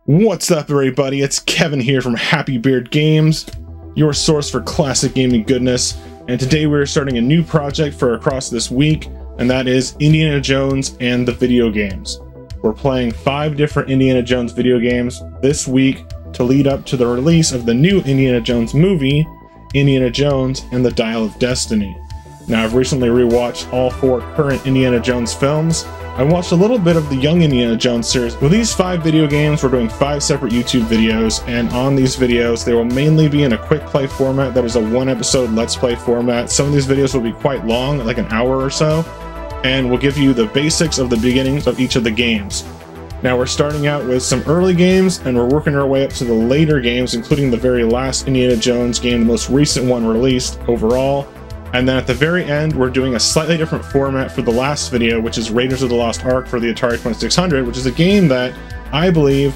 What's up, everybody? It's Kevin here from Happy Beard Games, your source for classic gaming goodness. And today we're starting a new project for across this week, and that is Indiana Jones and the video games. We're playing 5 different Indiana Jones video games this week to lead up to the release of the new Indiana Jones movie, Indiana Jones and the Dial of Destiny. Now, I've recently rewatched all 4 current Indiana Jones films. I watched a little bit of the Young Indiana Jones series. With these 5 video games, we're doing 5 separate YouTube videos, and on these videos, they will mainly be in a quick play format that is a 1-episode Let's Play format. Some of these videos will be quite long, like an hour or so, and we'll give you the basics of the beginnings of each of the games. Now, we're starting out with some early games, and we're working our way up to the later games, including the very last Indiana Jones game, the most recent one released overall. And then at the very end, we're doing a slightly different format for the last video, which is Raiders of the Lost Ark for the Atari 2600, which is a game that I believe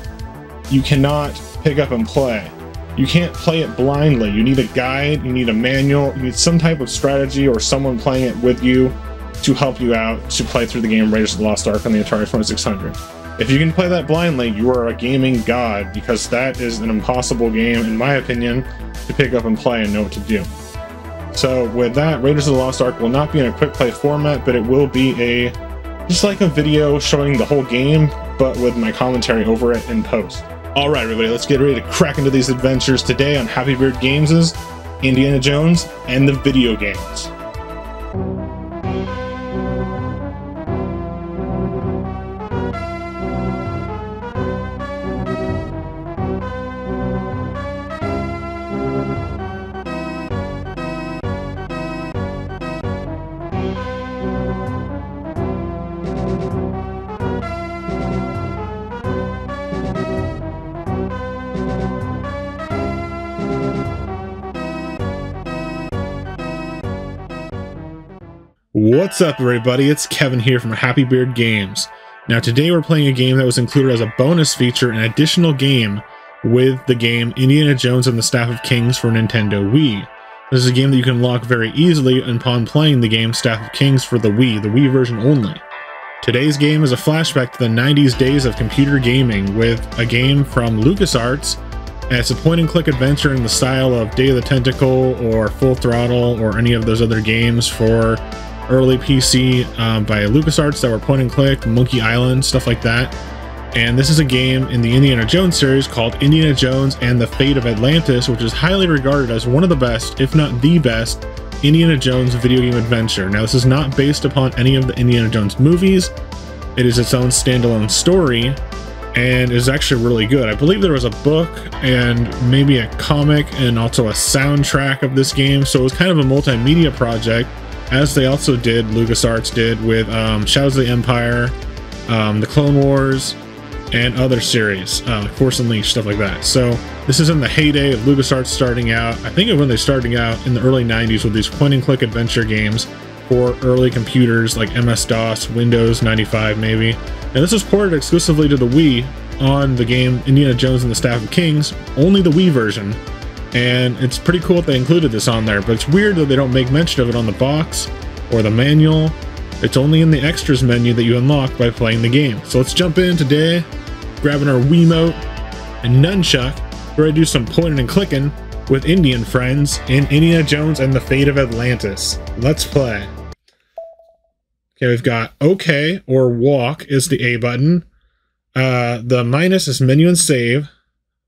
you cannot pick up and play. You can't play it blindly. You need a guide, you need a manual, you need some type of strategy or someone playing it with you to help you out to play through the game Raiders of the Lost Ark on the Atari 2600. If you can play that blindly, you are a gaming god, because that is an impossible game, in my opinion, to pick up and play and know what to do. So with that, Raiders of the Lost Ark will not be in a quick play format, but it will be just like a video showing the whole game, but with my commentary over it in post. Alright everybody, let's get ready to crack into these adventures today on Happy Beard Games' Indiana Jones and the video games. What's up, everybody? It's Kevin here from Happy Beard Games. Now, today we're playing a game that was included as a bonus feature, an additional game with the game Indiana Jones and the Staff of Kings for Nintendo Wii. This is a game that you can unlock very easily upon playing the game Staff of Kings for the Wii version only. Today's game is a flashback to the 90s days of computer gaming with a game from LucasArts, and it's a point-and-click adventure in the style of Day of the Tentacle or Full Throttle or any of those other games for early PC by LucasArts that were point-and-click, Monkey Island, stuff like that. And this is a game in the Indiana Jones series called Indiana Jones and the Fate of Atlantis, which is highly regarded as one of the best, if not the best, Indiana Jones video game adventure. Now, this is not based upon any of the Indiana Jones movies. It is its own standalone story, and is actually really good. I believe there was a book and maybe a comic and also a soundtrack of this game, so it was kind of a multimedia project, as they also did, LucasArts did, with Shadows of the Empire, the Clone Wars, and other series, Force Unleashed, stuff like that. So this is in the heyday of LucasArts starting out. I think of when they started out in the early 90s with these point-and-click adventure games for early computers like MS-DOS, Windows 95 maybe. And this was ported exclusively to the Wii on the game Indiana Jones and the Staff of Kings, only the Wii version. And it's pretty cool that they included this on there, but it's weird that they don't make mention of it on the box or the manual. It's only in the extras menu that you unlock by playing the game. So let's jump in today, grabbing our Wiimote and nunchuck, ready to do some pointing and clicking with Indy and friends in Indiana Jones and the Fate of Atlantis. Let's play. Okay, we've got OK or walk is the A button. The minus is menu and save.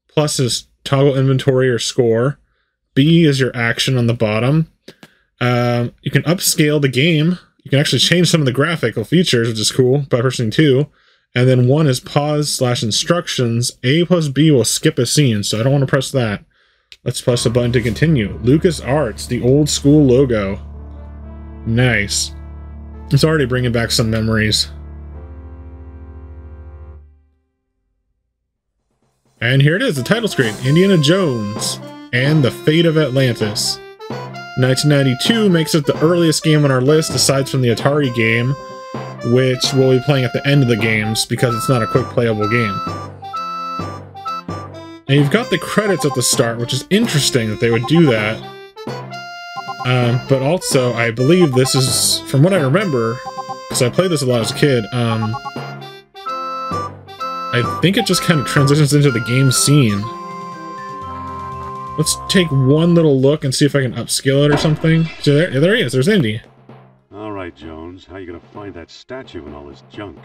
Plus is toggle inventory or score. B is your action on the bottom. You can upscale the game. You can actually change some of the graphical features, which is cool, by pressing 2. And then 1 is pause/instructions. A plus B will skip a scene, so I don't want to press that. Let's press the button to continue. LucasArts, the old school logo. Nice. It's already bringing back some memories. And here it is, the title screen, Indiana Jones and the Fate of Atlantis. 1992 makes it the earliest game on our list, aside from the Atari game, which we'll be playing at the end of the games because it's not a quick playable game. And you've got the credits at the start, which is interesting that they would do that. But also, I believe this is, from what I remember, because I played this a lot as a kid, I think it just kind of transitions into the game scene. Let's take one little look and see if I can upscale it or something. So there he is. There's Indy. All right, Jones. How you gonna find that statue and all this junk?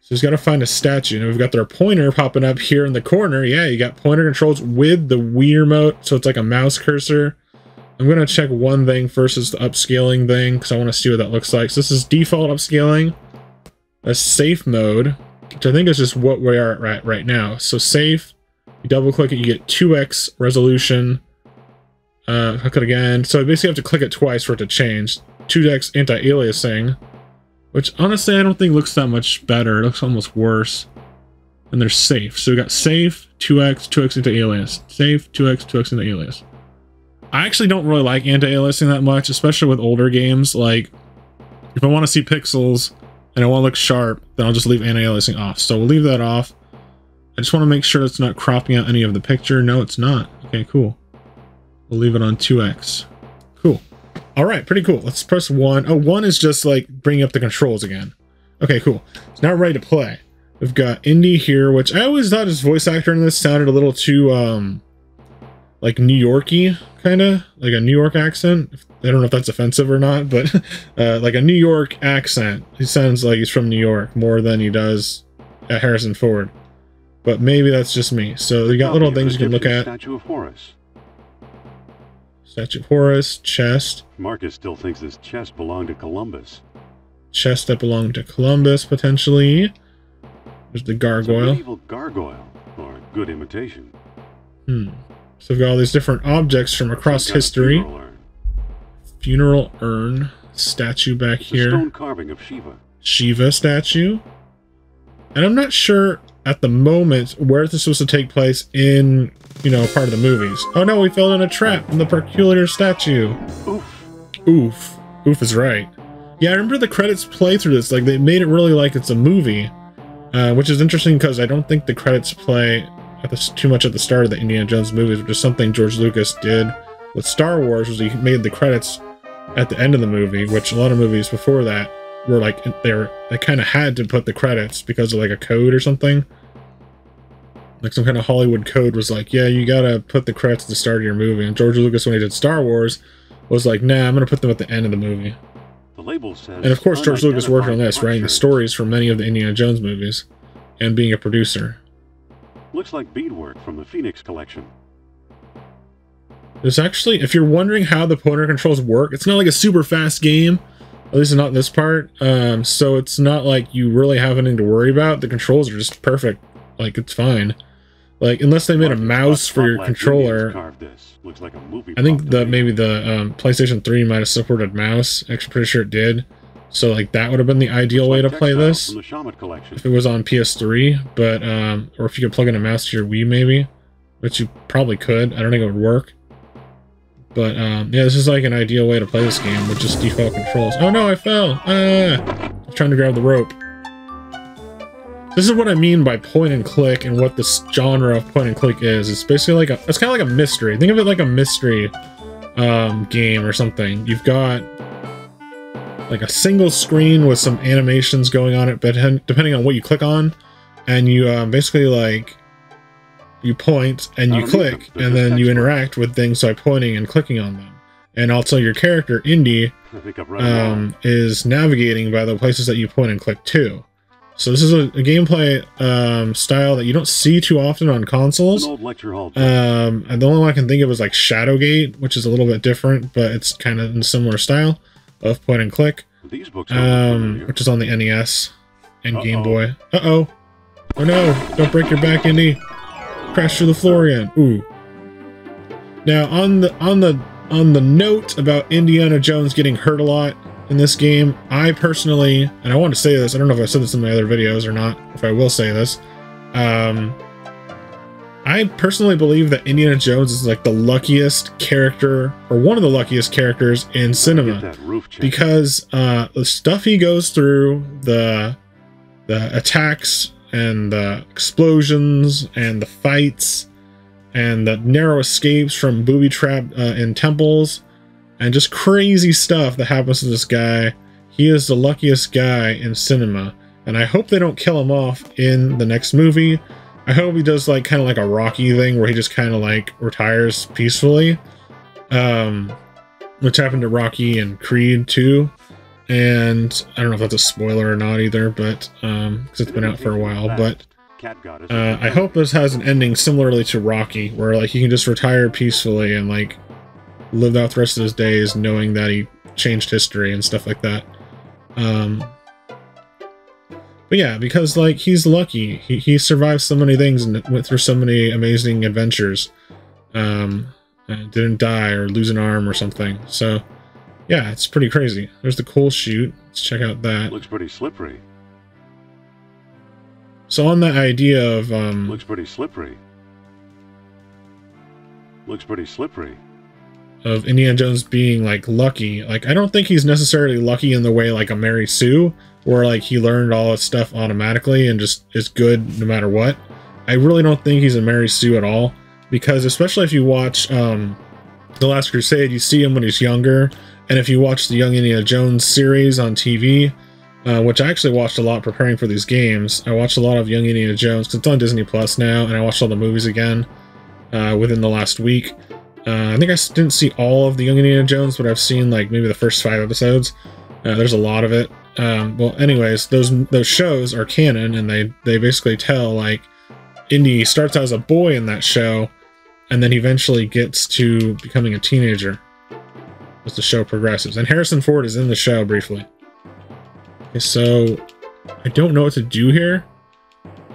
So he's got to find a statue. Now we've got their pointer popping up here in the corner. Yeah, you got pointer controls with the Wii remote, so it's like a mouse cursor. I'm going to check one thing first, is the upscaling thing, because I want to see what that looks like. So this is default upscaling. A safe mode, which I think is just what we are at right now. So safe, you double click it, you get 2x resolution. Click it again. So I basically have to click it twice for it to change. 2x anti-aliasing. Which, honestly, I don't think looks that much better. It looks almost worse. And they're safe. So we got safe, 2x, 2x anti-alias. Safe, 2x, 2x anti-alias. I actually don't really like anti-aliasing that much, especially with older games. Like, if I want to see pixels and I want to look sharp, then I'll just leave anti-aliasing off. So we'll leave that off. I just want to make sure it's not cropping out any of the picture. No, it's not. Okay, cool. We'll leave it on 2x. Cool. All right, pretty cool. Let's press 1. Oh, 1 is just like bringing up the controls again. Okay, cool. So now we're ready to play. We've got Indy here, which I always thought his voice actor in this sounded a little too, like New York-y, kind of. Like a New York accent. I don't know if that's offensive or not, but like a New York accent. He sounds like he's from New York more than he does at Harrison Ford. But maybe that's just me. So you got little things you can look at. Statue of Horace. Statue of Horace, chest. Marcus still thinks this chest belonged to Columbus. Chest that belonged to Columbus, potentially. There's the gargoyle. It's a medieval gargoyle, or a good imitation. So we've got all these different objects from across history. Funeral urn. Statue back here. A stone carving of Shiva. Shiva statue. And I'm not sure at the moment where this is supposed to take place in, you know, part of the movies. Oh no, we fell in a trap in the peculiar statue. Oof. Oof. Oof is right. Yeah, I remember the credits play through this. Like, they made it really like it's a movie. Which is interesting because I don't think the credits play too much at the start of the Indiana Jones movies, which is something George Lucas did with Star Wars, was he made the credits at the end of the movie, which a lot of movies before that were like, they kind of had to put the credits because of like a code or something. Like some kind of Hollywood code was like, yeah, you gotta put the credits at the start of your movie. And George Lucas, when he did Star Wars, was like, nah, I'm gonna put them at the end of the movie. The label says, and of course, George Lucas worked on this, writing the stories for many of the Indiana Jones movies, and being a producer. Looks like beadwork from the Phoenix collection. There's actually, if you're wondering how the pointer controls work, it's not like a super fast game, at least not this part. So it's not like you really have anything to worry about. The controls are just perfect. Like, it's fine. Like, unless they made a mouse for your controller. Looks like a movie. I think that maybe the PlayStation 3 might have supported mouse. Actually, pretty sure it did. So, like, that would have been the ideal way to play this if it was on PS3. But, or if you could plug in a mouse to your Wii, maybe, which you probably could. I don't think it would work. But, yeah, this is like an ideal way to play this game with just default controls. Oh no, I fell! I'm trying to grab the rope. This is what I mean by point and click, and what this genre of point and click is. It's basically like it's kind of like a mystery. Think of it like a mystery game or something. You've got like a single screen with some animations going on it, but depending on what you click on, and you basically like you point and you click, and then you interact with things by pointing and clicking on them. And also your character, Indy, is navigating by the places that you point and click to. So this is a gameplay style that you don't see too often on consoles. An old lecture hall. And the only one I can think of is like Shadowgate, which is a little bit different, but it's kind of in a similar style of point and click. These books which is on the NES and Game Boy. Oh no! Don't break your back, Indy. Crash through the floor again. Ooh. Now on the note about Indiana Jones getting hurt a lot in this game, I personally, and I want to say this, I don't know if I said this in my other videos or not, if I will say this, I personally believe that Indiana Jones is like the luckiest character, or one of the luckiest characters in cinema, because the stuff he goes through, the attacks and the explosions and the fights and the narrow escapes from booby trap in temples, and just crazy stuff that happens to this guy. He is the luckiest guy in cinema. And I hope they don't kill him off in the next movie. I hope he does like kind of like a Rocky thing where he just kind of like retires peacefully. Which happened to Rocky and Creed too. And I don't know if that's a spoiler or not either, but because it's been out for a while. But I hope this has an ending similarly to Rocky, where like he can just retire peacefully and like live out the rest of his days knowing that he changed history and stuff like that. But yeah, because like he's lucky, he survived so many things and went through so many amazing adventures. Didn't die or lose an arm or something. So yeah, it's pretty crazy. There's the coal chute. Let's check out that. Looks pretty slippery. So on that idea of looks pretty slippery. Looks pretty slippery. Of Indiana Jones being like lucky, like I don't think he's necessarily lucky in the way like a Mary Sue, where like he learned all his stuff automatically and just is good no matter what. I really don't think he's a Mary Sue at all, because especially if you watch The Last Crusade, you see him when he's younger, and if you watch the Young Indiana Jones series on TV, which I actually watched a lot preparing for these games. I watched a lot of Young Indiana Jones because it's on Disney Plus now, and I watched all the movies again within the last week. I think I didn't see all of the Young Indiana Jones, but I've seen like maybe the first 5 episodes. There's a lot of it. Well, anyways, those shows are canon, and they basically tell like Indy starts out as a boy in that show, and then eventually gets to becoming a teenager as the show progresses. And Harrison Ford is in the show briefly. Okay, so I don't know what to do here,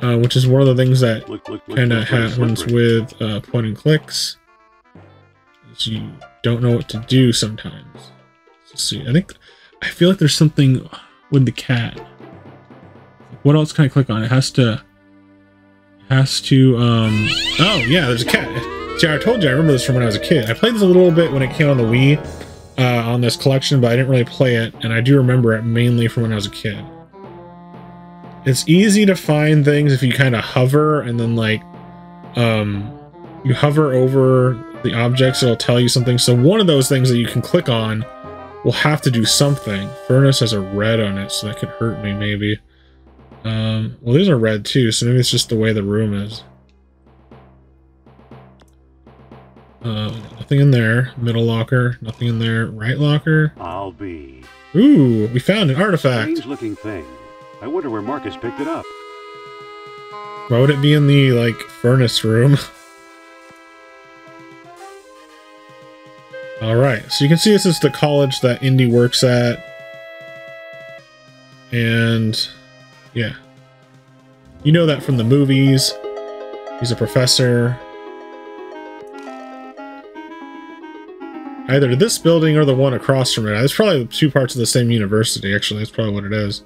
which is one of the things that kind of happens with point and clicks. Is you don't know what to do sometimes. Let's see. I feel like there's something with the cat. What else can I click on? It has to. Oh yeah, there's a cat. See, I told you I remember this from when I was a kid. I played this a little bit when it came on the Wii, on this collection, but I didn't really play it, and I do remember it mainly from when I was a kid. It's easy to find things if you kind of hover, and then like, you hover over the objects, it'll tell you something. So one of those things that you can click on will have to do something. Furnace has a red on it, so that could hurt me maybe. Well, these are red too, so maybe it's just the way the room is. Nothing in there. Middle locker, nothing in there. Right locker. I'll be. Ooh, we found an artifact. Strange-looking thing. I wonder where Marcus picked it up. Why would it be in the like furnace room? All right, so you can see this is the college that Indy works at, and yeah, you know that from the movies. He's a professor. Either this building or the one across from it. It's probably 2 parts of the same university, actually. That's probably what it is.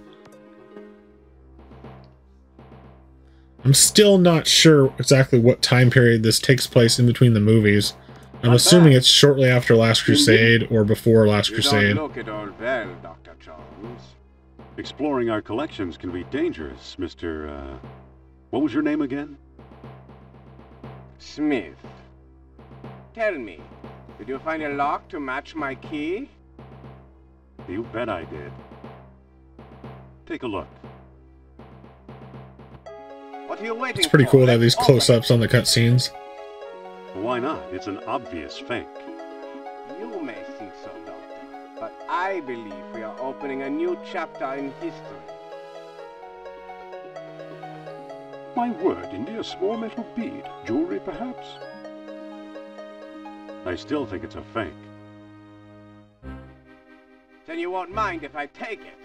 I'm still not sure exactly what time period this takes place in between the movies. I'm assuming it's shortly after Last Crusade or before Last Crusade. Don't look at all well, Dr. Jones. Exploring our collections can be dangerous, Mr. What was your name again? Smith. Tell me, did you find a lock to match my key? You bet I did. Take a look. What are you waiting for? It's pretty cool to have these close-ups on the cutscenes. Why not? It's an obvious fake. You may think so, Doctor, but I believe we are opening a new chapter in history. My word, Indy, a small metal bead. Jewelry, perhaps? I still think it's a fake. Then you won't mind if I take it.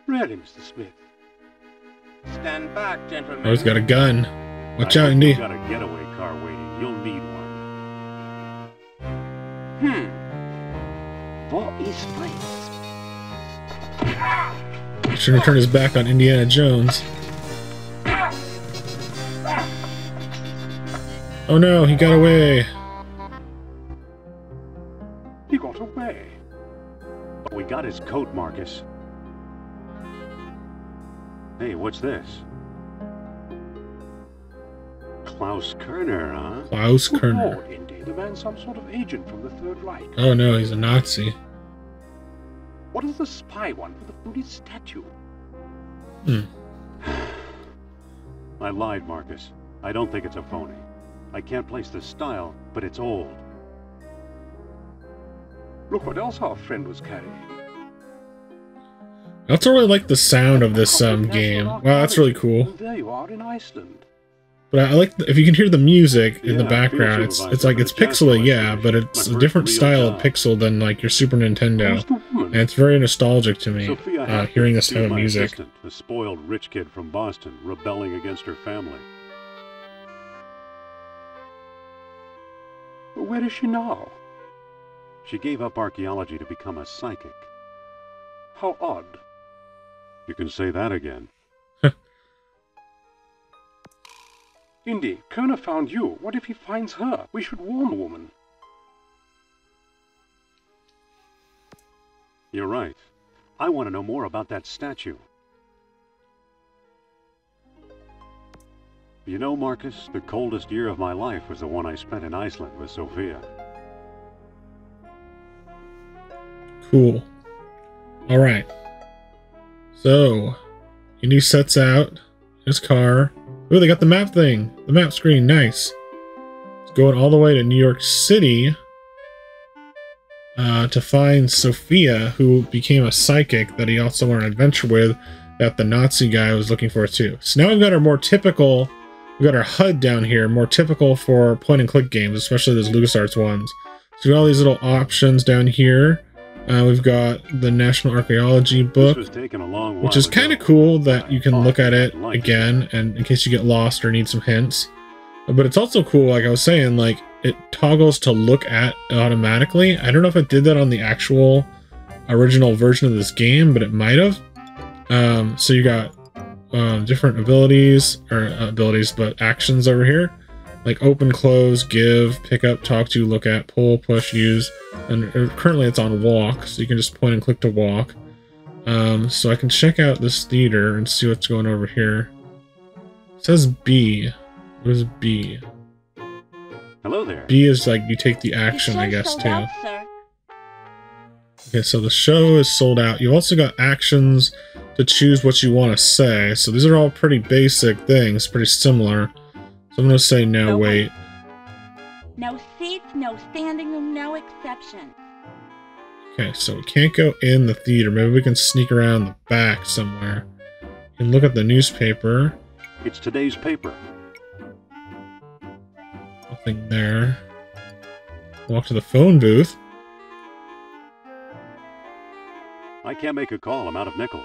Really, Mr. Smith? Stand back, gentlemen. Oh, he's got a gun. Watch out, Indy. You've got a getaway car waiting. You'll need one. What is fate? He shouldn't turn his back on Indiana Jones. Oh no, he got away. He got away. But we got his coat, Marcus. Hey, what's this? Klaus Kerner, huh? Klaus Kerner. Lord, Indy, the man's some sort of agent from the Third Reich. Oh no, he's a Nazi. What does the spy want with the Buddhist statue? I lied, Marcus. I don't think it's a phony. I can't place the style, but it's old. Look what else our friend was carrying. I also really like the sound of this game. Wow, that's really cool. There you are in Iceland. But I like if you can hear the music in the background. It's like it's pixely, yeah, but it's a different style of pixel than like your Super Nintendo, and it's very nostalgic to me hearing this type of music. A spoiled rich kid from Boston rebelling against her family. But where is she now? She gave up archaeology to become a psychic. How odd. You can say that again. Indy, Kerner found you. What if he finds her? We should warn the woman. You're right. I want to know more about that statue. You know, Marcus, the coldest year of my life was the one I spent in Iceland with Sophia. Cool. Alright. So, Indy sets out his car. Ooh, they got the map thing. The map screen. Nice. It's going all the way to New York City to find Sophia, who became a psychic that he also went on an adventure with that the Nazi guy was looking for too. So now we've got our more typical, we've got our HUD down here, more typical for point-and-click games, especially those LucasArts ones. So we've got all these little options down here. We've got the National Archaeology book, which is kind of cool that you can look at it again, and in case you get lost or need some hints. But it's also cool, like I was saying, like it toggles to look at automatically. I don't know if it did that on the actual original version of this game, but it might have. So you got different abilities, but actions over here. Like open, close, give, pick up, talk to, look at, pull, push, use. And currently it's on walk, so you can just point and click to walk. So I can check out this theater and see what's going over here. It says B. What is B? Hello there. B is like you take the action, I guess, too. Out, sir. Okay, so the show is sold out. You've also got actions to choose what you want to say. So these are all pretty basic things, pretty similar. So I'm going to say no, wait. No seats, no standing room, no exception. Okay, so we can't go in the theater. Maybe we can sneak around the back somewhere. You can look at the newspaper. It's today's paper. Nothing there. Walk to the phone booth. I can't make a call. I'm out of nickels.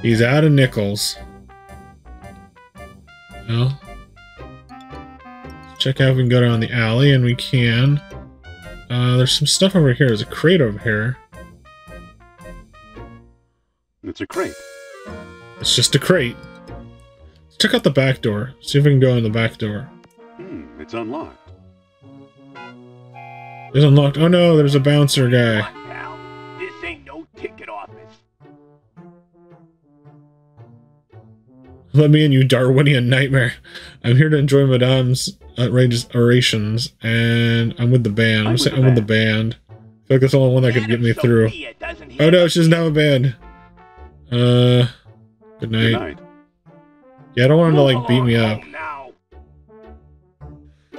He's out of nickels. Well, let's check out if we can go down the alley, and we can. There's some stuff over here. There's a crate over here. It's a crate. It's just a crate. Let's check out the back door. See if we can go in the back door. It's unlocked. It's unlocked. Oh no, there's a bouncer guy. What now? This ain't no ticket office. Let me in, you Darwinian nightmare. I'm here to enjoy Madame's outrageous orations, and I'm with the band. I'm with the band. I feel like that's the only one that could get me through. Oh no, she doesn't have a band. Good night. Good night. Yeah, I don't want him to like beat me up.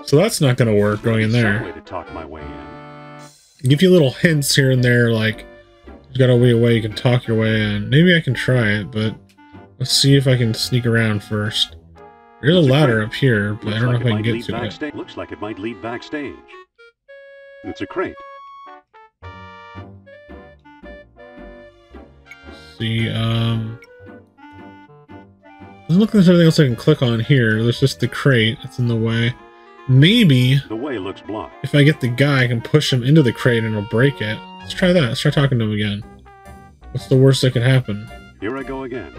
So that's not gonna work going in there. Way to talk my way in. Give you little hints here and there, like there's gotta be a way you can talk your way in. Maybe I can try it, but let's see if I can sneak around first. There's a ladder up here, but I don't know if I can get to it. Looks like it might lead backstage. It's a crate. See, doesn't look like there's anything else I can click on here. There's just the crate that's in the way. Maybe the way looks blocked. If I get the guy, I can push him into the crate and it'll break it. Let's try that. Let's try talking to him again. What's the worst that could happen? Here I go again.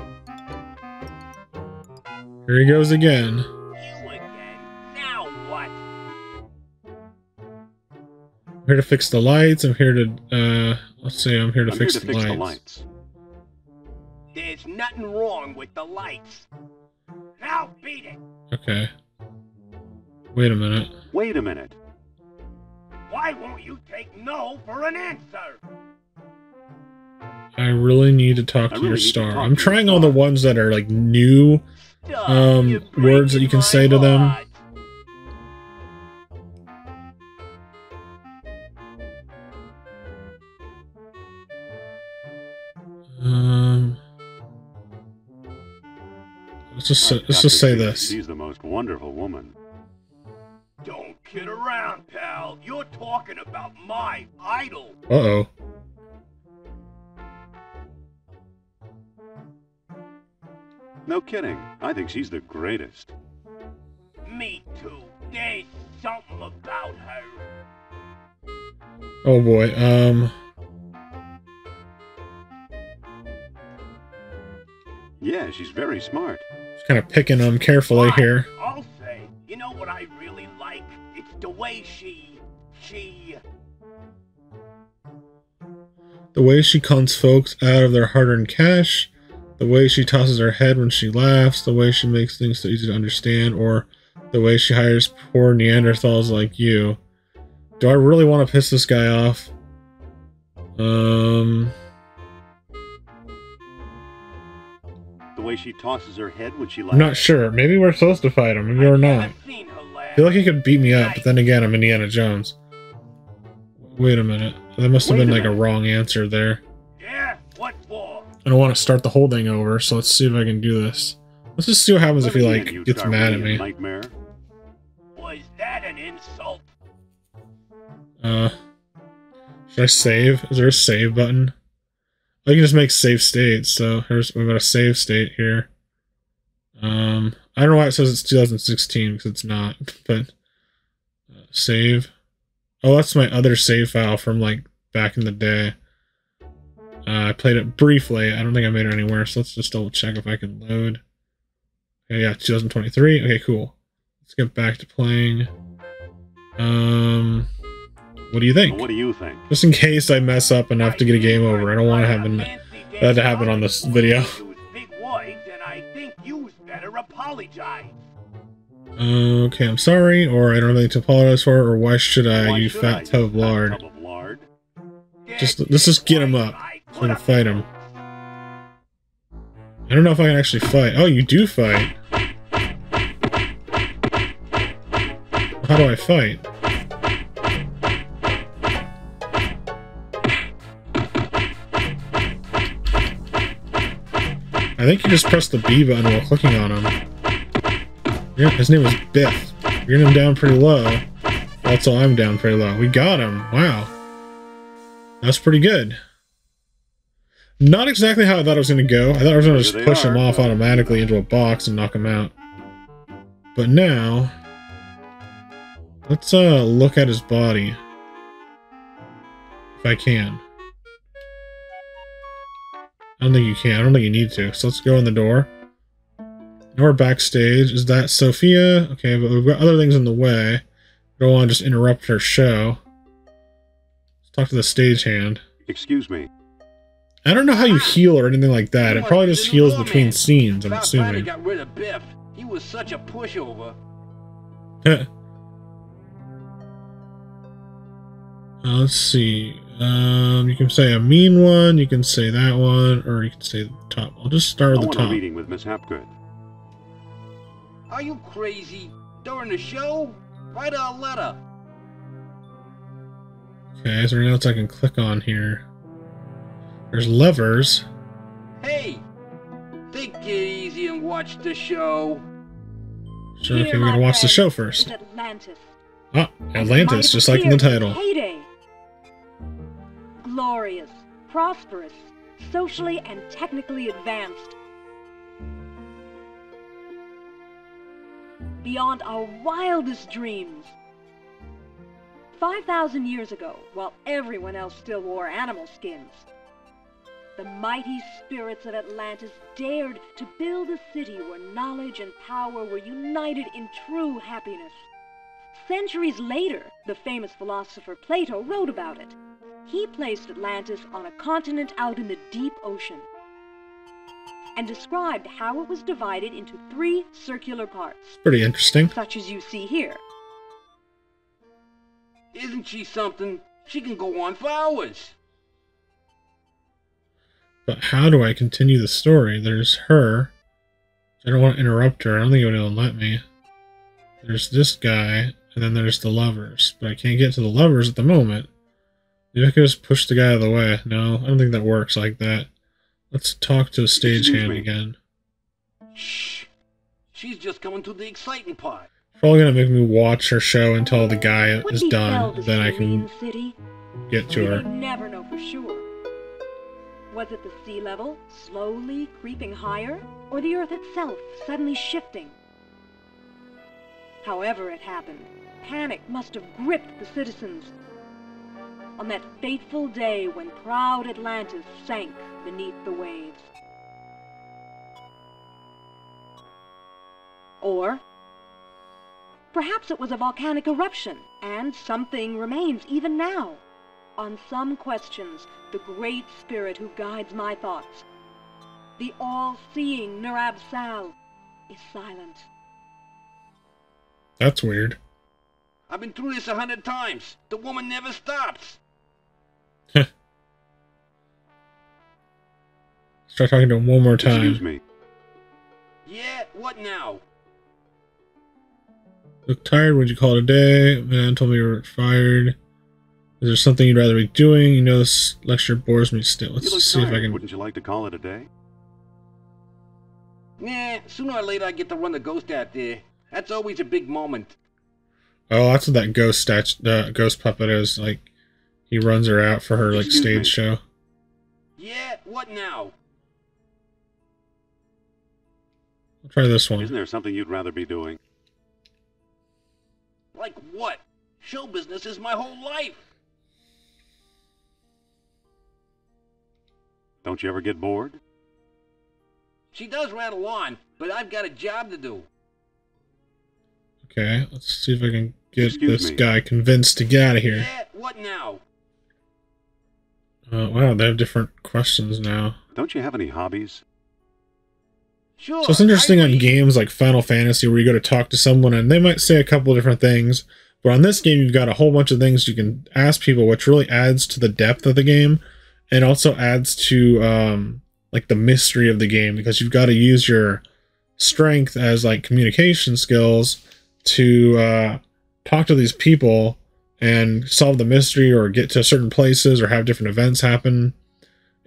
Here he goes again. You again? Now what? I'm here to fix the lights. I'm here to, let's see, I'm here to fix the lights. There's nothing wrong with the lights. Now beat it. Okay. Wait a minute. Wait a minute. Why won't you take no for an answer? I really need to talk to your star. I'm trying all the ones that are like new words that you can say to them. Let's just say this. She's the most wonderful woman. Don't kid around, pal. You're talking about my idol. Uh-oh. No kidding. I think she's the greatest. Me too. There's something about her. Oh boy, Yeah, she's very smart. just kind of picking them carefully here. I'll say, you know what I really like? It's the way she... The way she cons folks out of their hard-earned cash, the way she tosses her head when she laughs, the way she makes things so easy to understand, or the way she hires poor Neanderthals like you. Do I really want to piss this guy off? The way she tosses her head when she laughs. I'm not sure. Maybe we're supposed to fight him, maybe we're not. I feel like he could beat me up, but then again, I'm Indiana Jones. Wait a minute. That must have been like a wrong answer there. Yeah, what for? I don't want to start the whole thing over, so let's see if I can do this. Let's just see what happens if he, like, gets mad at me. Nightmare. Was that an insult? Should I save? Is there a save button? I can just make save state, so we've got a save state here. I don't know why it says it's 2016, because it's not, but save. Oh, that's my other save file from, like, back in the day. I played it briefly. I don't think I made it anywhere, so let's just double check if I can load. Okay, yeah, 2023. Okay, cool. Let's get back to playing. What do you think? What do you think? Just in case I mess up enough to get a game over. I don't want to have that to happen on this video. Big words, and I think you better apologize. Okay, I'm sorry, or I don't have anything to apologize for, or why should I, you fat tub of lard? Let's just get him up. So I'm gonna fight him. I don't know if I can actually fight. Oh, you do fight. How do I fight? I think you just press the B button while clicking on him. Yeah, his name was Biff. You're getting him down pretty low. Also, I'm down pretty low. We got him. Wow. That's pretty good. Not exactly how I thought it was going to go. I thought I was going to just push him off automatically into a box and knock him out. But now, let's look at his body. If I can. I don't think you can. I don't think you need to. So let's go in the door. Now we're backstage. Is that Sophia? Okay, but we've got other things in the way. We don't want to just interrupt her show. Let's talk to the stagehand. Excuse me. I don't know how you heal or anything like that. It probably just heals between scenes, I'm assuming. Got rid of Biff. He was such a pushover. Let's see. You can say a mean one, you can say that one, or you can say the top. I'll just start with the top. I want a meeting with Miss Hapgood. Are you crazy? During the show? Write her a letter. Okay, is there anything else I can click on here? There's levers. Hey! Take it easy and watch the show. Sure, okay, we're gonna watch the show first. Atlantis. Ah, Atlantis, just like in the title. Heyday. Glorious, prosperous, socially and technically advanced. Beyond our wildest dreams. 5,000 years ago, while everyone else still wore animal skins, the mighty spirits of Atlantis dared to build a city where knowledge and power were united in true happiness. Centuries later, the famous philosopher Plato wrote about it. He placed Atlantis on a continent out in the deep ocean and described how it was divided into 3 circular parts. Pretty interesting. Such as you see here. Isn't she something? She can go on for hours. But how do I continue the story? There's her. I don't want to interrupt her. I don't think it'll let me. There's this guy, and then there's the lovers. But I can't get to the lovers at the moment. Maybe I could just push the guy out of the way. No, I don't think that works like that. Let's talk to the stagehand again. Shh. She's just coming to the exciting part. Probably gonna make me watch her show until the guy is done. Then I can get to her. You never know for sure. Was it the sea level slowly creeping higher, or the Earth itself suddenly shifting? However it happened, panic must have gripped the citizens on that fateful day when proud Atlantis sank beneath the waves. Or perhaps it was a volcanic eruption, and something remains even now. On some questions, the great spirit who guides my thoughts, the all-seeing Nurab Sal, is silent. That's weird. I've been through this 100 times. The woman never stops. Let's try talking to him one more time. Excuse me. Yeah, what now? Look tired, would you call it a day? Man told me you were fired. Is there something you'd rather be doing? You know this lecture bores me still. Let's see if I can... Wouldn't you like to call it a day? Nah, sooner or later I get to run the ghost out there. That's always a big moment. Oh, that's what that ghost puppet is. Like, he runs her out for her, like, stage show. Yeah, what now? I'll try this one. Isn't there something you'd rather be doing? Like what? Show business is my whole life. Don't you ever get bored? She does rattle on, but I've got a job to do. Okay, let's see if I can get this guy convinced to get out of here. Yeah, what now? Wow, they have different questions now. Don't you have any hobbies? Sure. So it's interesting on games like Final Fantasy where you go to talk to someone and they might say a couple of different things, but on this game you've got a whole bunch of things you can ask people, which really adds to the depth of the game and also adds to like the mystery of the game, because you've got to use your strength as like communication skills to talk to these people and solve the mystery or get to certain places or have different events happen.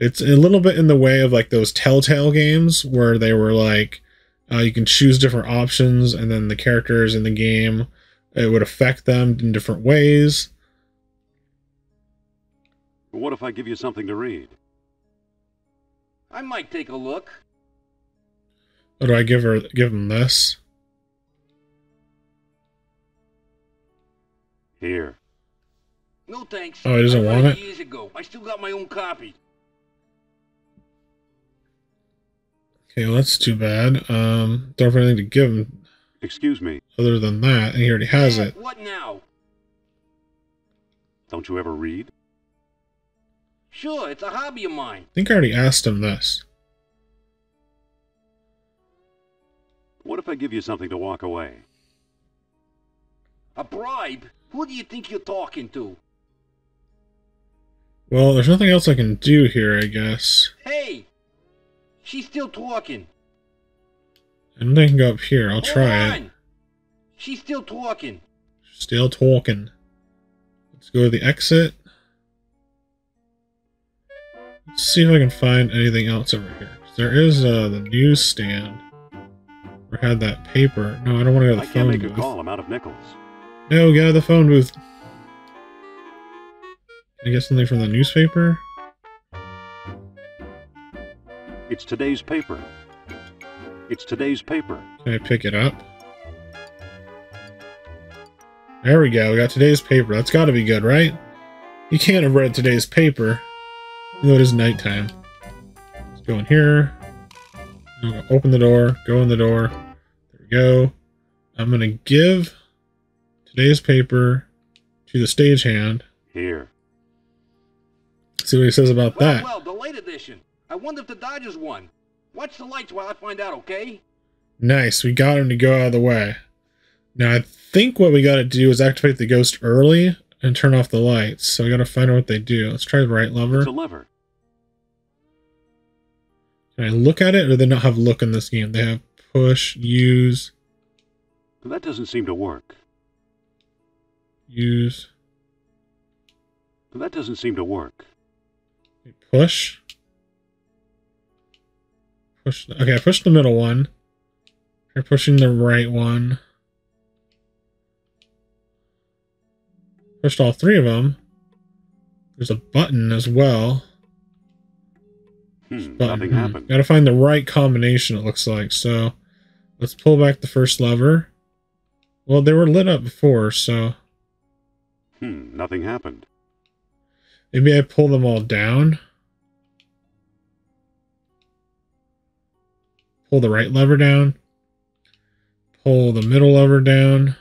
It's a little bit in the way of like those Telltale games where they were like, you can choose different options and then the characters in the game, it would affect them in different ways. What if I give you something to read? I might take a look. What do I give him this? Here. No thanks. Oh, he doesn't want it? Years ago. I still got my own copy. Okay, well, that's too bad. Don't have anything to give him. Excuse me. Other than that, and he already has it. What now? Don't you ever read? Sure, it's a hobby of mine. I think I already asked him this. What if I give you something to walk away? A bribe? Who do you think you're talking to? Well, there's nothing else I can do here, I guess. Hey! She's still talking. And I can go up here. I'll try it. She's still talking. Still talking. Let's go to the exit. Let's see if I can find anything else over here. There is the newsstand. Or had that paper. No, I don't want to go to the phone booth. I can't make a call. I'm out of nickels. No, get out of the phone booth. Can I get something from the newspaper? It's today's paper. It's today's paper. Can I pick it up? There we go. We got today's paper. That's got to be good, right? You can't have read today's paper. Even though it is nighttime. Let's go in here. I'm going to open the door. Go in the door. There we go. I'm going to give today's paper to the stagehand. Here. See what he says about that. Well, the late edition. I wonder if the Dodgers won. Watch the lights while I find out, okay? Nice. We got him to go out of the way. Now, I think what we got to do is activate the ghost early and turn off the lights. So we got to find out what they do. Let's try the right lever. It's a lever. Can I look at it, or do they not have look in this game? They have push, use. That doesn't seem to work. Use. That doesn't seem to work. Push. Push. Okay, I pushed the middle one. Try pushing the right one. Pushed all three of them. There's a button as well. Nothing happened. Gotta find the right combination, it looks like. So let's pull back the first lever. Well, they were lit up before, so nothing happened. maybe I pull them all down. Pull the right lever down. Pull the middle lever down.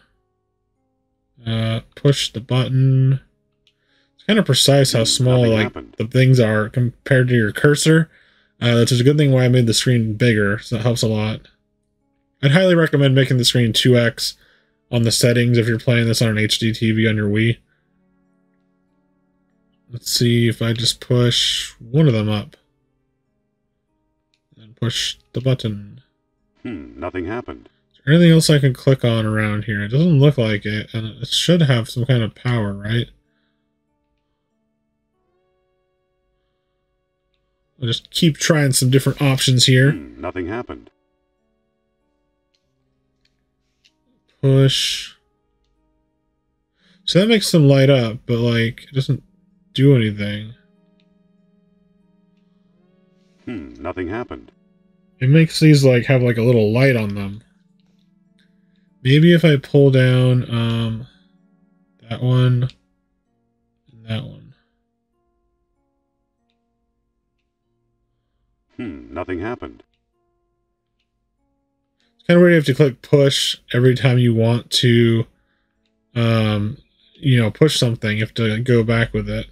Push the button. It's kind of precise how small the things are compared to your cursor. Which is a good thing why I made the screen bigger, so that helps a lot. I'd highly recommend making the screen 2x on the settings if you're playing this on an HD TV on your Wii. Let's see if I just push one of them up. And push the button. Nothing happened. Is there anything else I can click on around here? It doesn't look like it, and it should have some kind of power, right? I'll just keep trying some different options here. Nothing happened. Push. So that makes them light up, but like it doesn't do anything. Nothing happened. It makes these like have like a little light on them. Maybe if I pull down that one and that one. Nothing happened. It's kind of weird you have to click push every time you want to, you know, push something. You have to go back with it.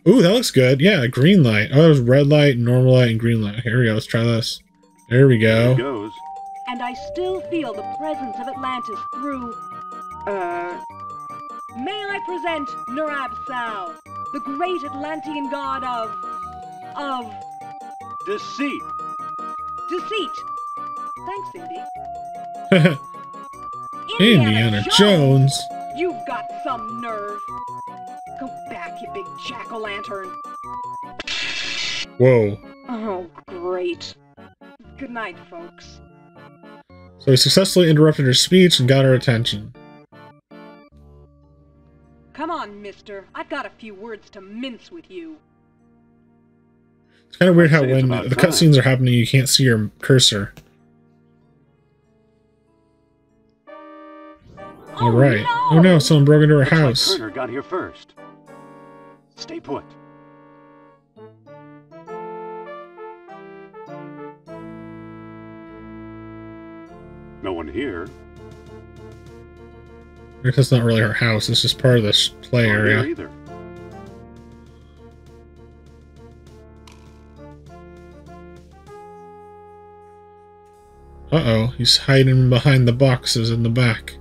Ooh, that looks good. Yeah, green light. Oh, it was red light, normal light, and green light. Here we go. Let's try this. There we go. There it goes. And I still feel the presence of Atlantis through... May I present Nerab-Sal, the great Atlantean god of Deceit. deceit. Thanks, Indy. Indiana Jones. You've got some nerve. Go back, you big jack-o'-lantern. Whoa. Oh, great. Good night, folks. So he successfully interrupted her speech and got her attention. Come on, mister. I've got a few words to mince with you. It's kind of weird how I'd say it's when about the time. cutscenes are happening, you can't see your cursor. All right. No! Oh no, someone broke into her Looks like house. Kerner got here first. Stay put. No one here. I guess it's not really her house. It's just part of this play Not here area. either. Uh-oh, he's hiding behind the boxes in the back.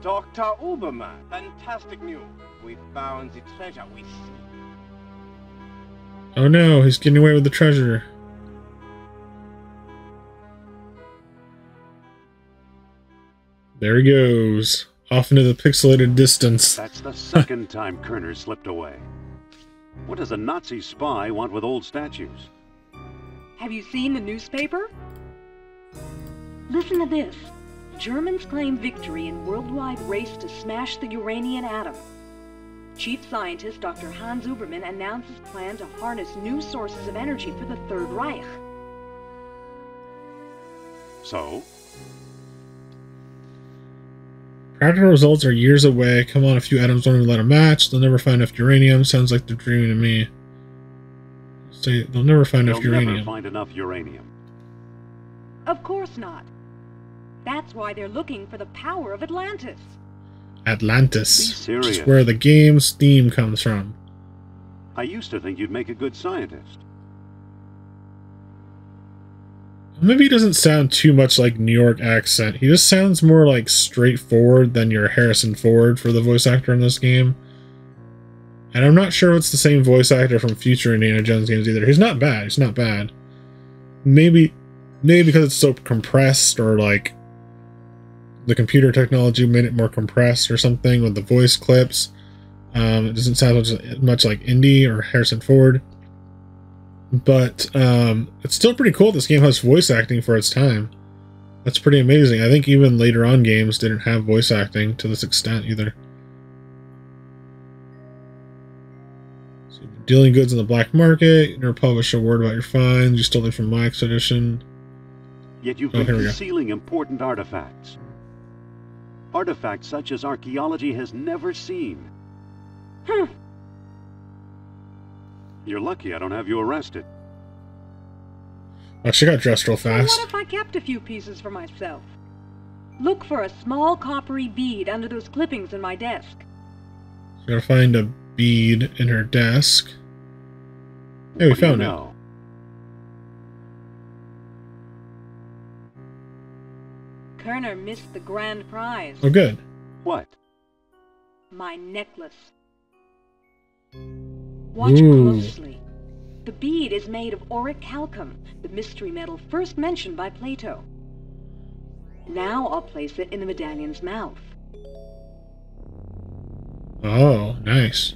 Dr. Uberman, fantastic news. We found the treasure we seek. Oh no, he's getting away with the treasure. There he goes, off into the pixelated distance. That's the second time Kerner slipped away. What does a Nazi spy want with old statues? Have you seen the newspaper? Listen to this. Germans claim victory in worldwide race to smash the Uranian atom. Chief scientist Dr. Hans Uberman announces plan to harness new sources of energy for the Third Reich. So? Practical results are years away. Come on, a few atoms won't even let a match. They'll never find enough uranium. Sounds like they're dreaming to me. Say they'll never find enough They'll uranium. never find enough uranium. Of course not. That's why they're looking for the power of Atlantis. Atlantis, Be which serious. is where the game's theme comes from. I used to think you'd make a good scientist. Maybe he doesn't sound too much like New York accent. He just sounds more like straightforward than your Harrison Ford for the voice actor in this game. And I'm not sure it's the same voice actor from future Indiana Jones games either. He's not bad. He's not bad. Maybe because it's so compressed, or like the computer technology made it more compressed or something with the voice clips. It doesn't sound much like Indy or Harrison Ford. But it's still pretty cool this game has voice acting for its time. That's pretty amazing. I think even later on games didn't have voice acting to this extent either. So dealing goods in the black market. You never publish a word about your finds. You stole them from my expedition. Yet you've been concealing important artifacts. Artifacts such as archaeology has never seen. You're lucky I don't have you arrested. Oh, she got dressed real fast. Well, what if I kept a few pieces for myself? Look for a small coppery bead under those clippings in my desk. She's gonna find a bead in her desk. Hey, we found it. Kerner missed the grand prize. Oh, good. What? My necklace. Watch closely. The bead is made of orichalcum, the mystery metal first mentioned by Plato. Now I'll place it in the medallion's mouth. Oh, nice.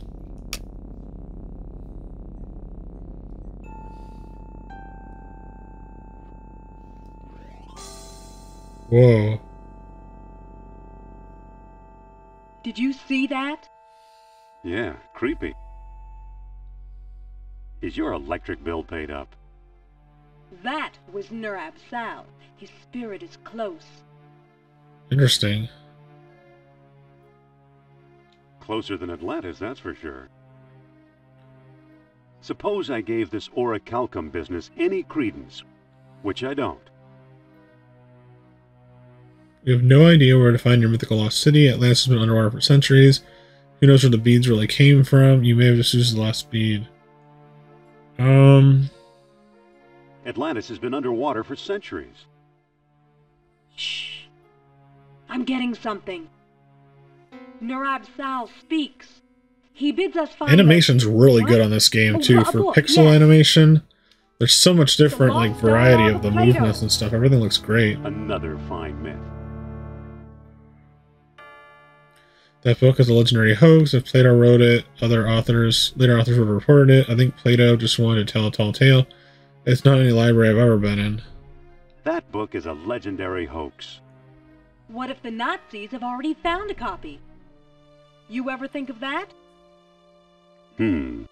Whoa. Did you see that? Yeah, creepy. Is your electric bill paid up? That was Nurab Sal. His spirit is close. Interesting. Closer than Atlantis, that's for sure. Suppose I gave this orichalcum business any credence, which I don't. We have no idea where to find your mythical lost city. Atlantis has been underwater for centuries. Who knows where the beads really came from? You may have just used the lost bead. Atlantis has been underwater for centuries. Shh. I'm getting something. Nurab Sal speaks. He bids us find Animation's really good on this game too. For pixel animation, there's so much different like variety of the movements and stuff. Everything looks great. Another fine myth. That book is a legendary hoax. If Plato wrote it, later authors would have reported it. I think Plato just wanted to tell a tall tale. It's not any library I've ever been in. That book is a legendary hoax. What if the Nazis have already found a copy? You ever think of that? Found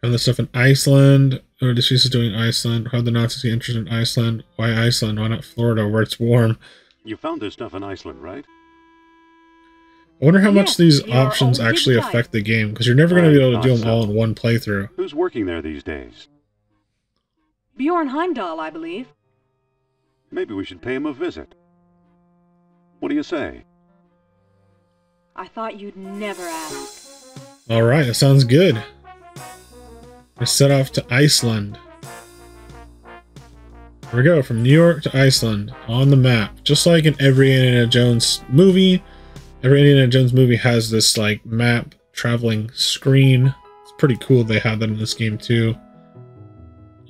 this stuff in Iceland. Or this piece is doing Iceland. How the Nazis get interested in Iceland? Why Iceland? Why not Florida where it's warm? You found this stuff in Iceland, right? I wonder how much these options actually affect the game, because you're never going to be able to do them all in one playthrough. Who's working there these days? Bjorn Heimdall, I believe. Maybe we should pay him a visit. What do you say? I thought you'd never ask. Alright, that sounds good. Let's set off to Iceland. Here we go, from New York to Iceland, on the map. Just like in every Indiana Jones movie, every Indiana Jones movie has this like map traveling screen. It's pretty cool they have that in this game too.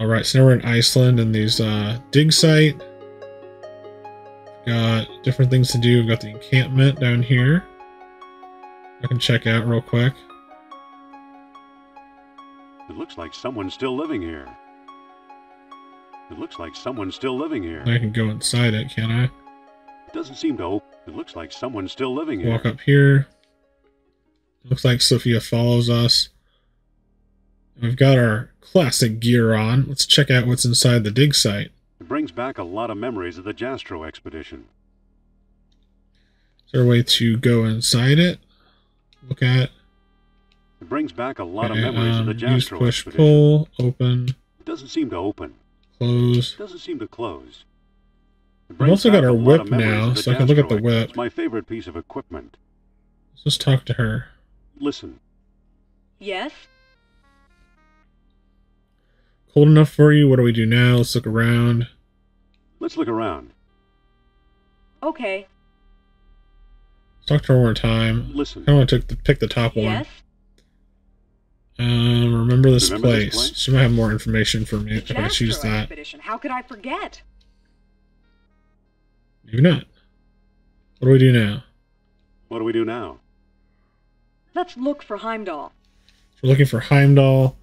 Alright, so now we're in Iceland in these dig site. Got different things to do. We've got the encampment down here. I can check out real quick. It looks like someone's still living here. It looks like someone's still living here. I can go inside it, can I? It doesn't seem to open. It looks like someone's still living here. Walk up here. Looks like Sophia follows us. We've got our classic gear on. Let's check out what's inside the dig site. It brings back a lot of memories of the Jastro expedition. Is there a way to go inside it? Look at. It brings back a lot of memories of the Jastro use push, expedition. pull, open. It doesn't seem to open. Close. It doesn't seem to close. We've also got our whip now, so I can look at the whip. It's my favorite piece of equipment. Let's just talk to her. Listen. Yes? cold enough for you? What do we do now? Let's look around. Let's look around. Okay. Let's talk to her one more time. Listen. I want to pick the top Yes? one. Remember this Remember place. this place? She might have more information for me The if I choose Jastro that. expedition. How could I forget? Maybe not. What do we do now? What do we do now? Let's look for Heimdall. We're looking for Heimdall.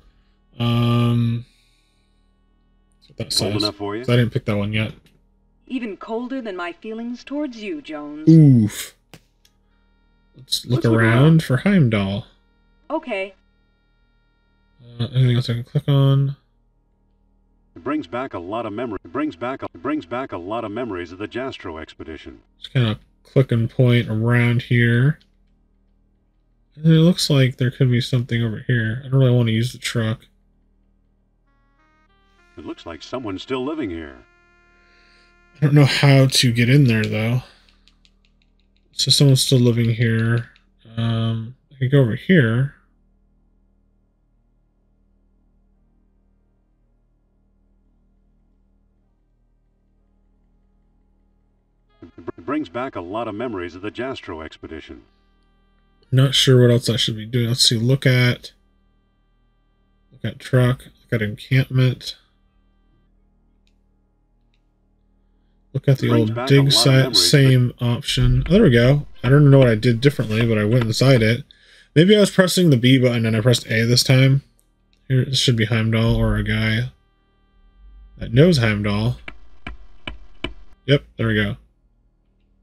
That's what that Cold says. enough for you? So I didn't pick that one yet. Even colder than my feelings towards you, Jones. Oof. Let's look around for Heimdall. Okay. Anything else I can click on? It brings back a lot of memory. It brings back a lot of memories of the Jastro expedition. Just kind of click and point around here. And it looks like there could be something over here. I don't really want to use the truck. It looks like someone's still living here. I don't know how to get in there though. So someone's still living here. I could go over here. It brings back a lot of memories of the Jastro expedition. Not sure what else I should be doing. Let's see. Look at truck. Look at encampment. Look at the old dig site. Same option. Oh, there we go. I don't know what I did differently, but I went inside it. Maybe I was pressing the B button and I pressed A this time. Here, this should be Heimdall or a guy that knows Heimdall. Yep, there we go.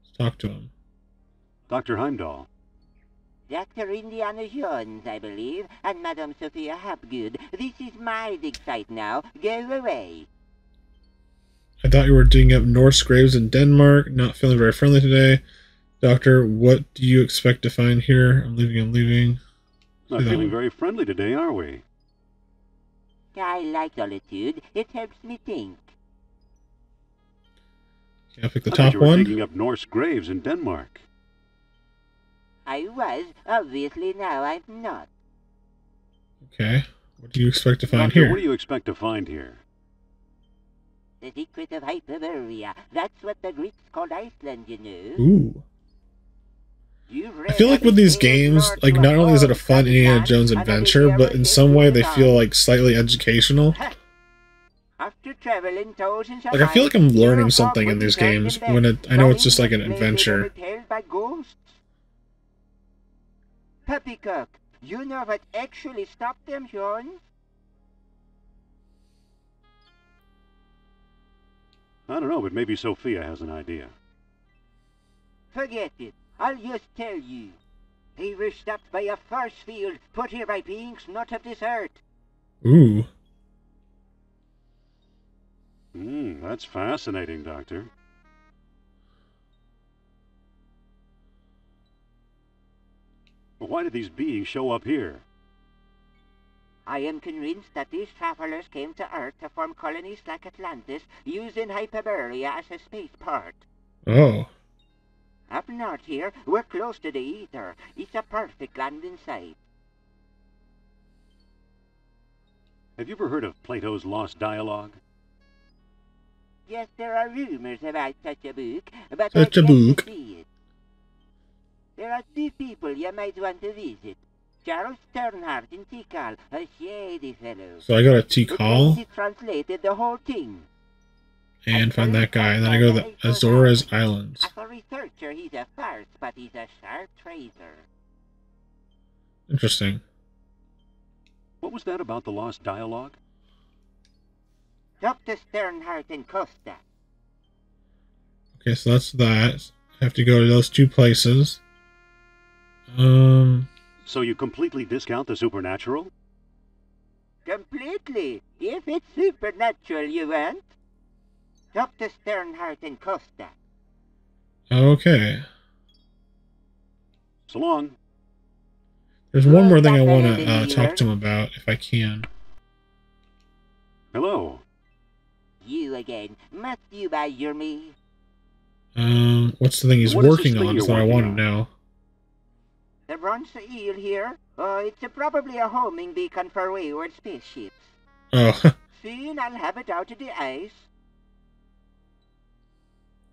Let's talk to him. Dr. Heimdall. Dr. Indiana Jones, I believe, and Madame Sophia Hapgood. This is my dig site now. Go away. I thought you were digging up Norse graves in Denmark. Not feeling very friendly today. Doctor, what do you expect to find here? I'm leaving. Not feeling very friendly today, are we? I like solitude. It helps me think. Can I pick the I top thought you were one? digging up Norse graves in Denmark. I was. Obviously now I'm not. Okay. What do you expect to find Doctor, here? what do you expect to find here? The secret of Hyperborea. That's what the Greeks called Iceland, you know. Ooh. I feel like with these games, like not only is it a fun Indiana Jones adventure, but in some way they feel like slightly educational. After traveling thousands of Like I feel like I'm learning something in these games when I know it's just like an adventure. Poppycock, you know what actually stopped them, John? I don't know, but maybe Sophia has an idea. Forget it. I'll just tell you. They were stopped by a force field put here by beings not of this earth. Ooh. That's fascinating, Doctor. But why did these beings show up here? I am convinced that these travelers came to Earth to form colonies like Atlantis, using Hyperborea as a spaceport. Oh. Up north here, we're close to the ether. It's a perfect landing site. Have you ever heard of Plato's Lost Dialogue? Yes, there are rumors about such a book, but Such a I've yet book. to see it. There are two people you might want to visit. Charles Sternhardt in Tikal, a shady fellow. So I go to He Tikal translated the whole thing. and find that guy, and then I go to the Azores Islands. As a researcher, he's a farce, but he's a sharp tracer. Interesting. What was that about the Lost Dialogue? Dr. Sternhardt and Costa. Okay, so that's that. I have to go to those two places. So you completely discount the supernatural? Completely. If it's supernatural you want. Dr. Sternhardt and Costa. Okay. So long. There's one more thing I want to talk to him about, if I can. Hello. You again. Must you badger me? What's the thing he's What is this working thing on? you're Is what I working want to on? know. The bronze eel here? It's probably a homing beacon for wayward spaceships. Oh, Soon I'll have it out of the ice.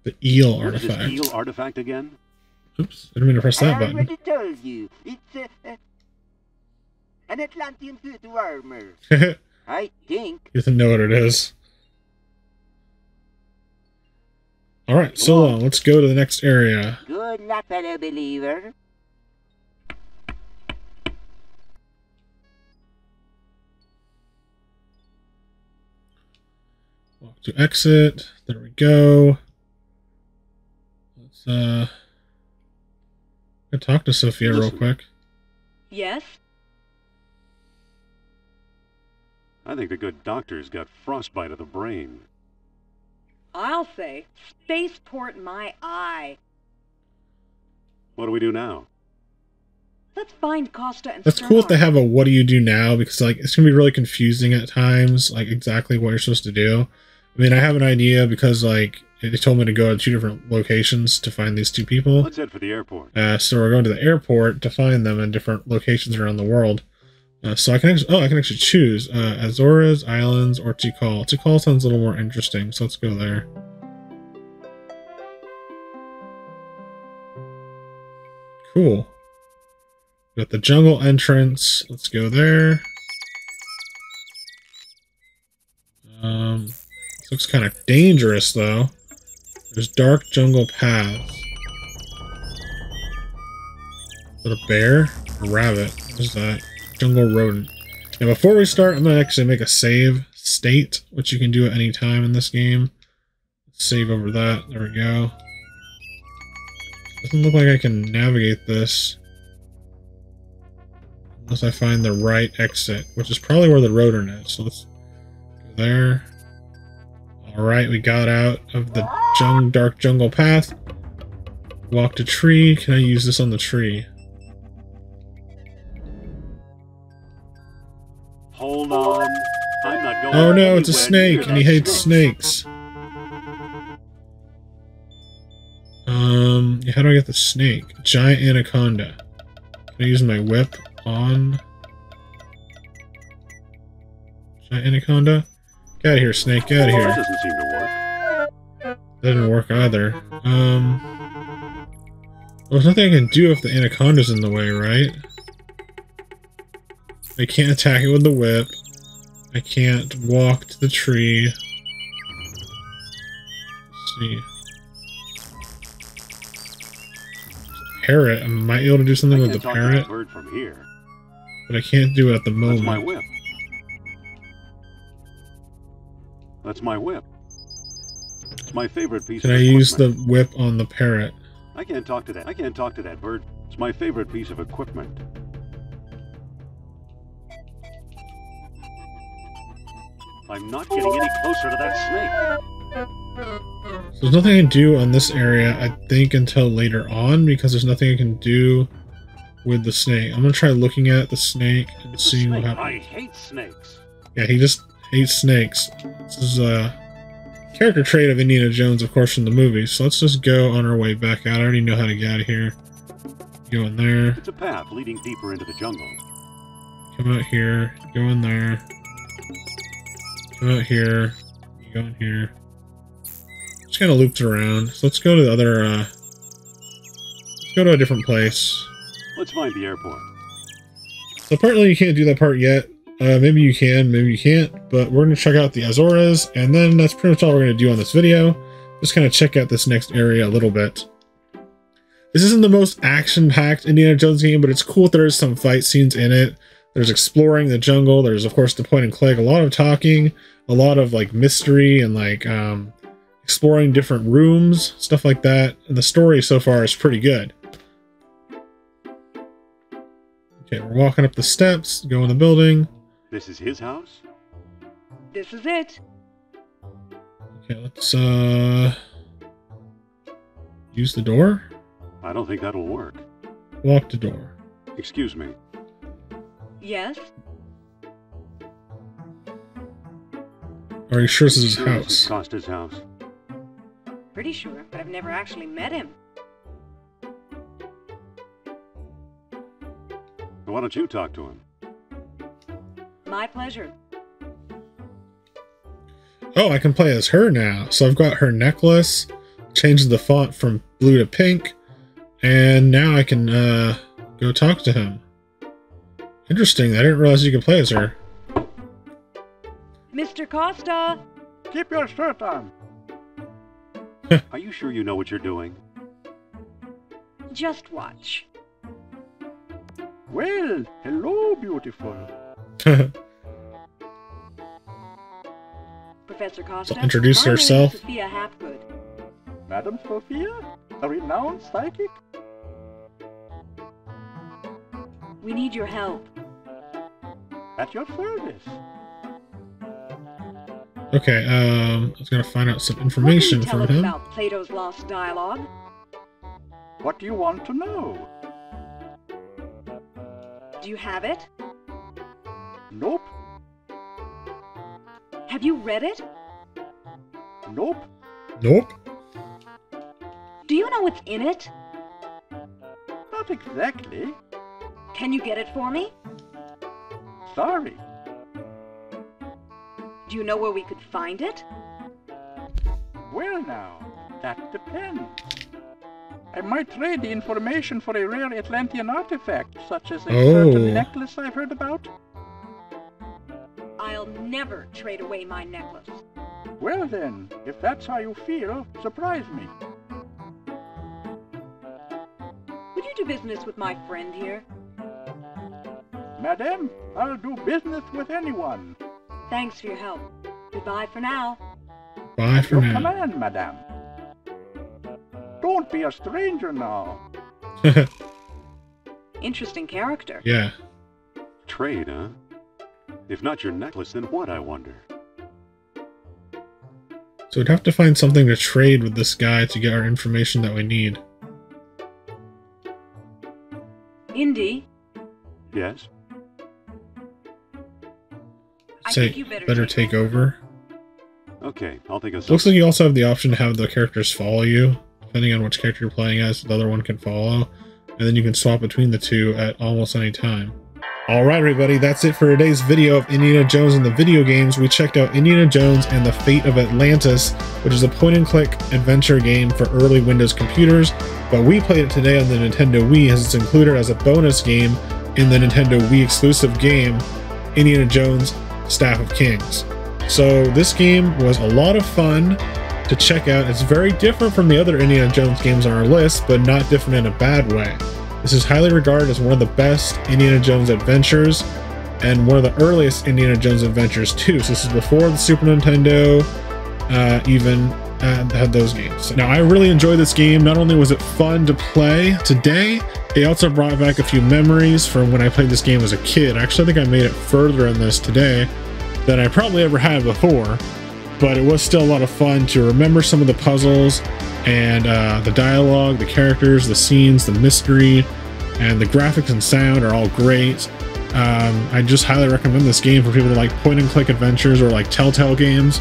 the eel What is this artifact. eel artifact again? Oops, I didn't mean to press that I button. already told you. It's an Atlantean suit of armor. You I think. didn't know what it is. Alright, so long. Let's go to the next area. Good luck, fellow believer. Walk to exit. There we go. Let's go talk to Sophia real quick. Yes? I think the good doctor's got frostbite of the brain. I'll say, spaceport my eye. What do we do now? Let's find Costa and That's cool if they have a what do you do now, because like it's gonna be really confusing at times, like exactly what you're supposed to do. I mean, I have an idea because like it told me to go to 2 different locations to find these 2 people. Let's head for the airport. So we're going to the airport to find them in different locations around the world. So I can actually choose Azores, Islands, or Tikal. Tikal sounds a little more interesting, so let's go there. Cool. Got the jungle entrance. Let's go there. This looks kind of dangerous though. There's dark jungle paths. Is that a bear? A rabbit? What is that? Jungle rodent. Now before we start, I'm going to actually make a save state, which you can do at any time in this game. Let's save over that. There we go. Doesn't look like I can navigate this. Unless I find the right exit, which is probably where the rodent is. So let's go there. Alright, we got out of the dark jungle path. Walked a tree. Can I use this on the tree? Hold on. I'm not going Oh no, it's a anywhere snake, near and he that hates snake. snakes. How do I get the snake? Giant anaconda. Can I use my whip on giant anaconda? Get out of here, snake, get out of That here. doesn't seem to work. That didn't work either. Well, there's nothing I can do if the anaconda's in the way, right? I can't attack it with the whip. I can't walk to the tree. Let's see. Parrot. I might be able to do something with the talk to parrot, that bird from here. but I can't do it at the That's my moment. whip. That's my whip. It's my favorite piece Can of I use the equipment. whip on the parrot? I can't talk to that. I can't talk to that bird. It's my favorite piece of equipment. I'm not getting any closer to that snake. So there's nothing I can do on this area, I think, until later on, because there's nothing I can do with the snake. I'm gonna try looking at the snake and It's a seeing what snake. happens. I hate snakes. Yeah, he just hates snakes. This is a character trait of Indiana Jones, of course, from the movie. So let's just go on our way back out. I already know how to get out of here. Go in there. It's a path leading deeper into the jungle. Come out here. Go in there. Come out here. You go in here. Just kind of looped around. So let's go to the other, let's go to a different place. Let's find the airport. So apparently you can't do that part yet. Maybe you can, maybe you can't, but we're going to check out the Azores, and then that's pretty much all we're going to do on this video. Just kind of check out this next area a little bit. This isn't the most action-packed Indiana Jones game, but it's cool that there's some fight scenes in it. There's exploring the jungle, there's of course the point and click, a lot of talking, a lot of like mystery and like exploring different rooms, stuff like that, and the story so far is pretty good. Okay, we're walking up the steps, go in the building. This is his house? This is it. Okay, let's use the door. I don't think that'll work. Walk the door. Excuse me. Yes? Are you sure this is his Sure this is house? Costa's house. Pretty sure, but I've never actually met him. Why don't you talk to him? My pleasure. Oh, I can play as her now. So I've got her necklace, changed the font from blue to pink, and now I can go talk to him. Interesting. I didn't realize you could play as her. Mr. Costa! Keep your shirt on. Are you sure you know what you're doing? Just watch. Well, hello, beautiful. Professor Costa, So introduce my name herself. is Sophia Hapgood. Madam Sophia, a renowned psychic? We need your help. At your service. Okay, I was gonna find out some What information can you from tell us him. about Plato's Lost Dialogue? What do you want to know? Do you have it? Nope. Have you read it? Nope. Nope. Do you know what's in it? Not exactly. Can you get it for me? Sorry. Do you know where we could find it? Well now, that depends. I might trade the information for a rare Atlantean artifact, such as a certain necklace I've heard about. I'll never trade away my necklace. Well then, if that's how you feel, surprise me. Would you do business with my friend here? Madame, I'll do business with anyone. Thanks for your help. Goodbye for now. Bye for Your now. command, madame. Don't be a stranger now. Interesting character. Yeah. Trade, huh? If not your necklace, then what, I wonder? So we'd have to find something to trade with this guy to get our information that we need. Indy, Yes? I Say, think you better take over. Okay, I'll think of something. Looks like you also have the option to have the characters follow you. Depending on which character you're playing as, the other one can follow. And then you can swap between the two at almost any time. Alright everybody, that's it for today's video of Indiana Jones and the video games. We checked out Indiana Jones and the Fate of Atlantis, which is a point-and-click adventure game for early Windows computers, but we played it today on the Nintendo Wii as it's included as a bonus game in the Nintendo Wii exclusive game, Indiana Jones Staff of Kings. So this game was a lot of fun to check out. It's very different from the other Indiana Jones games on our list, but not different in a bad way. This is highly regarded as one of the best Indiana Jones adventures, and one of the earliest Indiana Jones adventures too. So this is before the Super Nintendo even had those games. Now I really enjoyed this game. Not only was it fun to play today, it also brought back a few memories from when I played this game as a kid. Actually, I think I made it further in this today than I probably ever had before, but it was still a lot of fun to remember some of the puzzles and the dialogue, the characters, the scenes, the mystery, and the graphics and sound are all great. I just highly recommend this game for people that like point-and-click adventures or like Telltale games.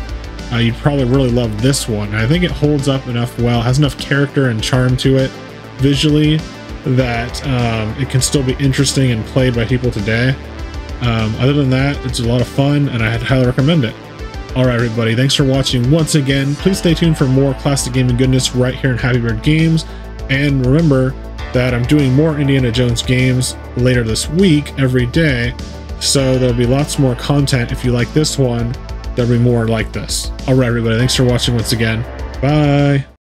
You'd probably really love this one. I think it holds up enough well, has enough character and charm to it visually that it can still be interesting and played by people today. Other than that, it's a lot of fun and I'd highly recommend it. Alright everybody, thanks for watching once again. Please stay tuned for more classic gaming goodness right here in Happy Bird Games. And remember that I'm doing more Indiana Jones games later this week, every day. So there'll be lots more content. If you like this one, there'll be more like this. Alright everybody, thanks for watching once again. Bye!